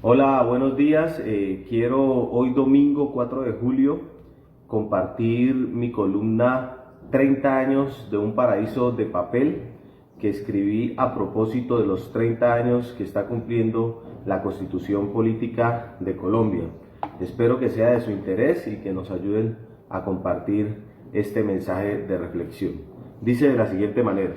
Hola, buenos días. Quiero hoy domingo 4 de julio compartir mi columna 30 años de un paraíso de papel que escribí a propósito de los 30 años que está cumpliendo la Constitución Política de Colombia. Espero que sea de su interés y que nos ayuden a compartir este mensaje de reflexión. Dice de la siguiente manera: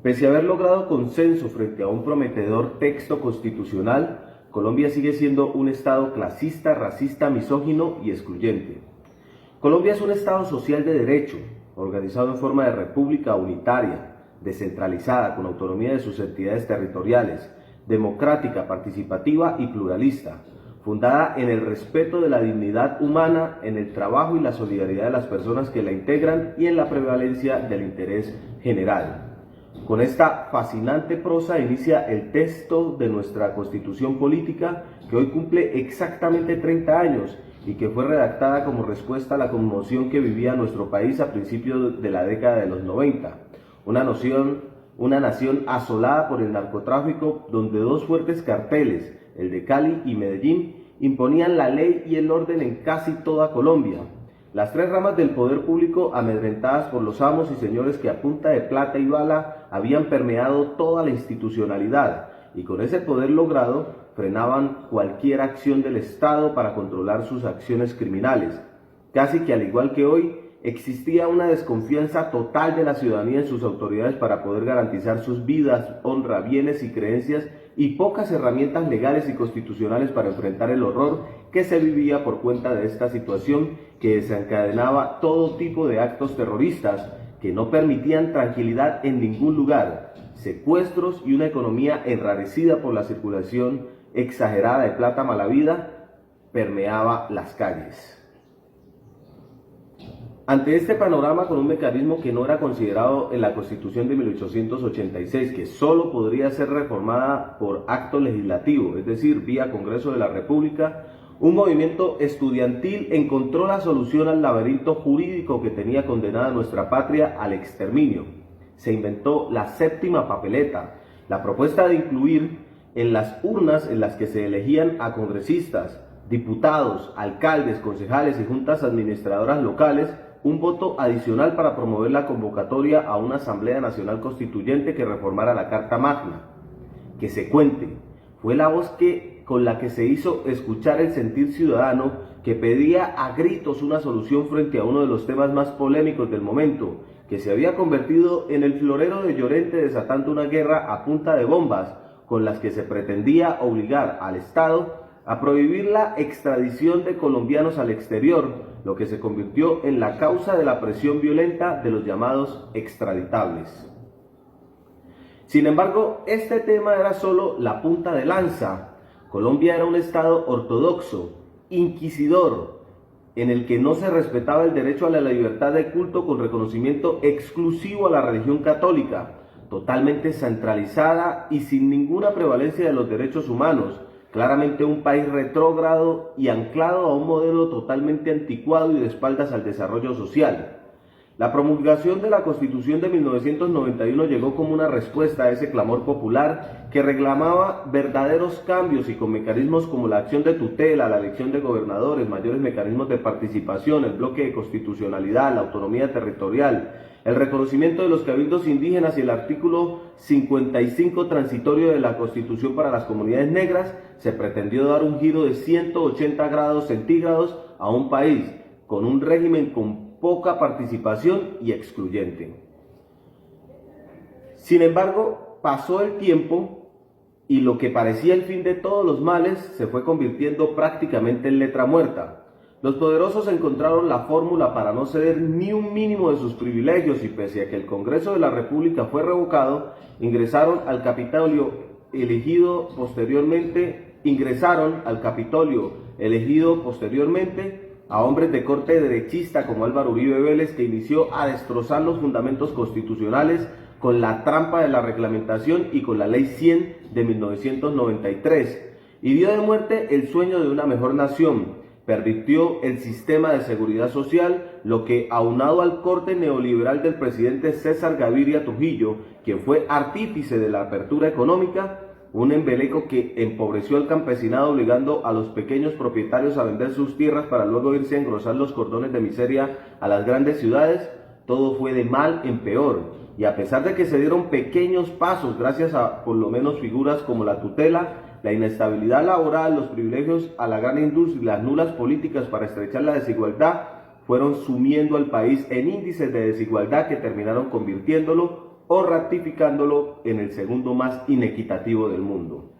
pese a haber logrado consenso frente a un prometedor texto constitucional, Colombia sigue siendo un Estado clasista, racista, misógino y excluyente. Colombia es un Estado social de derecho, organizado en forma de república unitaria, descentralizada, con autonomía de sus entidades territoriales, democrática, participativa y pluralista, fundada en el respeto de la dignidad humana, en el trabajo y la solidaridad de las personas que la integran y en la prevalencia del interés general. Con esta fascinante prosa inicia el texto de nuestra Constitución Política, que hoy cumple exactamente 30 años y que fue redactada como respuesta a la conmoción que vivía nuestro país a principios de la década de los 90. Una nación asolada por el narcotráfico, donde dos fuertes carteles, el de Cali y Medellín, imponían la ley y el orden en casi toda Colombia. Las tres ramas del poder público, amedrentadas por los amos y señores que a punta de plata y bala habían permeado toda la institucionalidad, y con ese poder logrado frenaban cualquier acción del Estado para controlar sus acciones criminales. Casi que al igual que hoy, existía una desconfianza total de la ciudadanía en sus autoridades para poder garantizar sus vidas, honra, bienes y creencias, y pocas herramientas legales y constitucionales para enfrentar el horror que se vivía por cuenta de esta situación que desencadenaba todo tipo de actos terroristas que no permitían tranquilidad en ningún lugar, secuestros y una economía enrarecida por la circulación exagerada de plata malavida permeaba las calles. Ante este panorama, con un mecanismo que no era considerado en la Constitución de 1886, que solo podría ser reformada por acto legislativo, es decir, vía Congreso de la República, un movimiento estudiantil encontró la solución al laberinto jurídico que tenía condenada nuestra patria al exterminio. Se inventó la séptima papeleta, la propuesta de incluir en las urnas en las que se elegían a congresistas, diputados, alcaldes, concejales y juntas administradoras locales, un voto adicional para promover la convocatoria a una Asamblea Nacional Constituyente que reformara la Carta Magna. Que se cuente, fue la voz con la que se hizo escuchar el sentir ciudadano que pedía a gritos una solución frente a uno de los temas más polémicos del momento, que se había convertido en el florero de Llorente, desatando una guerra a punta de bombas con las que se pretendía obligar al Estado a prohibir la extradición de colombianos al exterior, lo que se convirtió en la causa de la presión violenta de los llamados extraditables. Sin embargo, este tema era solo la punta de lanza. Colombia era un Estado ortodoxo, inquisidor, en el que no se respetaba el derecho a la libertad de culto con reconocimiento exclusivo a la religión católica, totalmente centralizada y sin ninguna prevalencia de los derechos humanos. Claramente un país retrógrado y anclado a un modelo totalmente anticuado y de espaldas al desarrollo social. La promulgación de la Constitución de 1991 llegó como una respuesta a ese clamor popular que reclamaba verdaderos cambios, y con mecanismos como la acción de tutela, la elección de gobernadores, mayores mecanismos de participación, el bloque de constitucionalidad, la autonomía territorial, el reconocimiento de los cabildos indígenas y el artículo 55 transitorio de la Constitución para las comunidades negras, se pretendió dar un giro de 180 grados centígrados a un país con un régimen con poca participación y excluyente. Sin embargo, pasó el tiempo y lo que parecía el fin de todos los males se fue convirtiendo prácticamente en letra muerta. Los poderosos encontraron la fórmula para no ceder ni un mínimo de sus privilegios, y pese a que el Congreso de la República fue revocado, ingresaron al Capitolio elegido posteriormente a hombres de corte derechista como Álvaro Uribe Vélez, que inició a destrozar los fundamentos constitucionales con la trampa de la reglamentación y con la Ley 100 de 1993, y dio de muerte el sueño de una mejor nación. Pervirtió el sistema de seguridad social, lo que, aunado al corte neoliberal del presidente César Gaviria Trujillo, quien fue artífice de la apertura económica, un embeleco que empobreció al campesinado, obligando a los pequeños propietarios a vender sus tierras para luego irse a engrosar los cordones de miseria a las grandes ciudades. Todo fue de mal en peor, y a pesar de que se dieron pequeños pasos gracias a por lo menos figuras como la tutela, la inestabilidad laboral, los privilegios a la gran industria y las nulas políticas para estrechar la desigualdad, fueron sumiendo al país en índices de desigualdad que terminaron convirtiéndolo o ratificándolo en el segundo más inequitativo del mundo.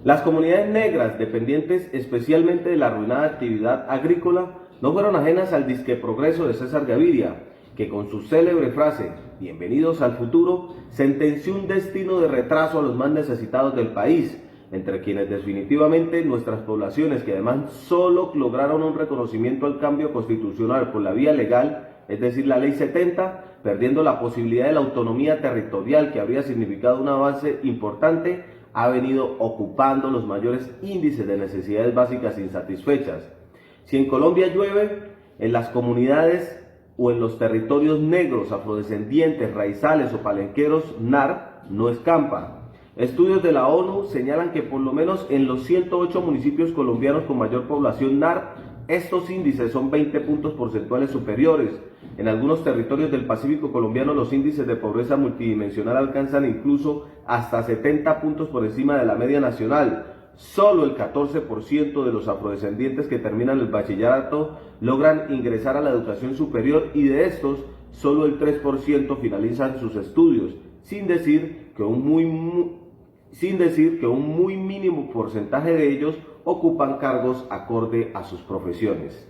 Las comunidades negras, dependientes especialmente de la arruinada actividad agrícola, no fueron ajenas al disque progreso de César Gaviria, que con su célebre frase, "Bienvenidos al futuro", sentenció un destino de retraso a los más necesitados del país, entre quienes definitivamente nuestras poblaciones, que además solo lograron un reconocimiento al cambio constitucional por la vía legal, es decir, la Ley 70, perdiendo la posibilidad de la autonomía territorial que habría significado un avance importante, ha venido ocupando los mayores índices de necesidades básicas insatisfechas. Si en Colombia llueve, en las comunidades o en los territorios negros, afrodescendientes, raizales o palenqueros, NAR no escampa. Estudios de la ONU señalan que por lo menos en los 108 municipios colombianos con mayor población NAR, estos índices son 20 puntos porcentuales superiores. En algunos territorios del Pacífico colombiano los índices de pobreza multidimensional alcanzan incluso hasta 70 puntos por encima de la media nacional. Solo el 14% de los afrodescendientes que terminan el bachillerato logran ingresar a la educación superior, y de estos, solo el 3% finalizan sus estudios, sin decir que un muy mínimo porcentaje de ellos ocupan cargos acorde a sus profesiones.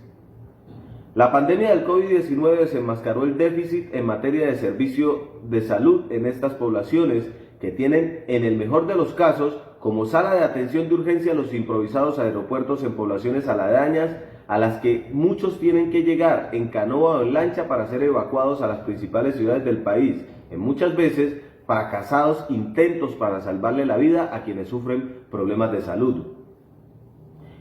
La pandemia del COVID-19 desenmascaró el déficit en materia de servicio de salud en estas poblaciones, que tienen, en el mejor de los casos, como sala de atención de urgencia los improvisados aeropuertos en poblaciones aledañas, a las que muchos tienen que llegar en canoa o en lancha para ser evacuados a las principales ciudades del país, en muchas veces fracasados intentos para salvarle la vida a quienes sufren problemas de salud.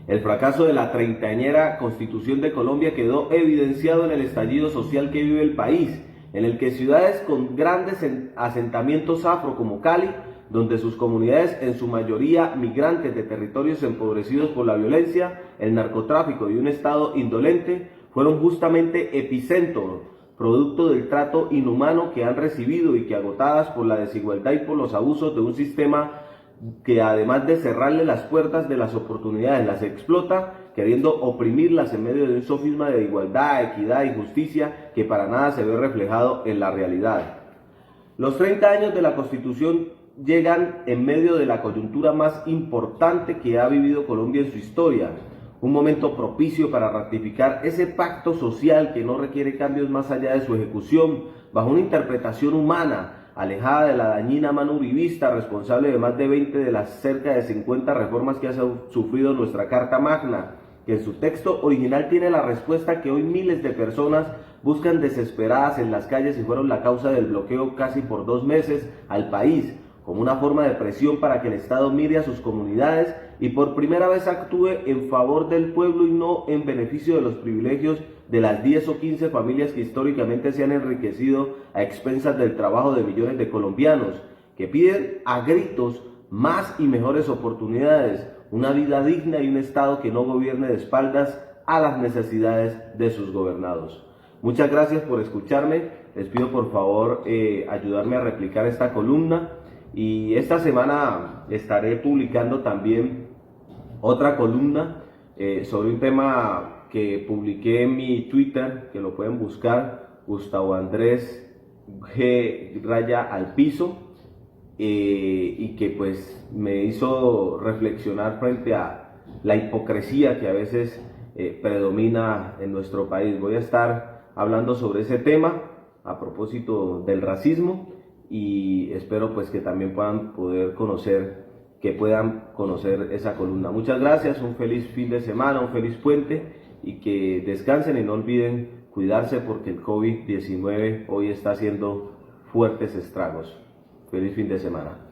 El fracaso de la treintañera Constitución de Colombia quedó evidenciado en el estallido social que vive el país, en el que ciudades con grandes asentamientos afro como Cali, donde sus comunidades, en su mayoría migrantes de territorios empobrecidos por la violencia, el narcotráfico y un Estado indolente, fueron justamente epicentro, producto del trato inhumano que han recibido y que, agotadas por la desigualdad y por los abusos de un sistema que, además de cerrarle las puertas de las oportunidades, las explota, queriendo oprimirlas en medio de un sofisma de igualdad, equidad y justicia que para nada se ve reflejado en la realidad. Los 30 años de la Constitución llegan en medio de la coyuntura más importante que ha vivido Colombia en su historia, un momento propicio para ratificar ese pacto social que no requiere cambios más allá de su ejecución, bajo una interpretación humana, alejada de la dañina mano uribista, responsable de más de 20 de las cerca de 50 reformas que ha sufrido nuestra Carta Magna, que en su texto original tiene la respuesta que hoy miles de personas buscan desesperadas en las calles y fueron la causa del bloqueo casi por 2 meses al país, como una forma de presión para que el Estado mire a sus comunidades y por primera vez actúe en favor del pueblo y no en beneficio de los privilegios de las 10 o 15 familias que históricamente se han enriquecido a expensas del trabajo de millones de colombianos, que piden a gritos más y mejores oportunidades, una vida digna y un Estado que no gobierne de espaldas a las necesidades de sus gobernados. Muchas gracias por escucharme. Les pido por favor ayudarme a replicar esta columna, y esta semana estaré publicando también otra columna sobre un tema que publiqué en mi Twitter, que lo pueden buscar, Gustavo Andrés G_al_piso, y que pues me hizo reflexionar frente a la hipocresía que a veces predomina en nuestro país. Voy a estar hablando sobre ese tema a propósito del racismo, y espero pues que también puedan conocer esa columna. Muchas gracias, un feliz fin de semana, un feliz puente, y que descansen y no olviden cuidarse, porque el COVID-19 hoy está haciendo fuertes estragos. Feliz fin de semana.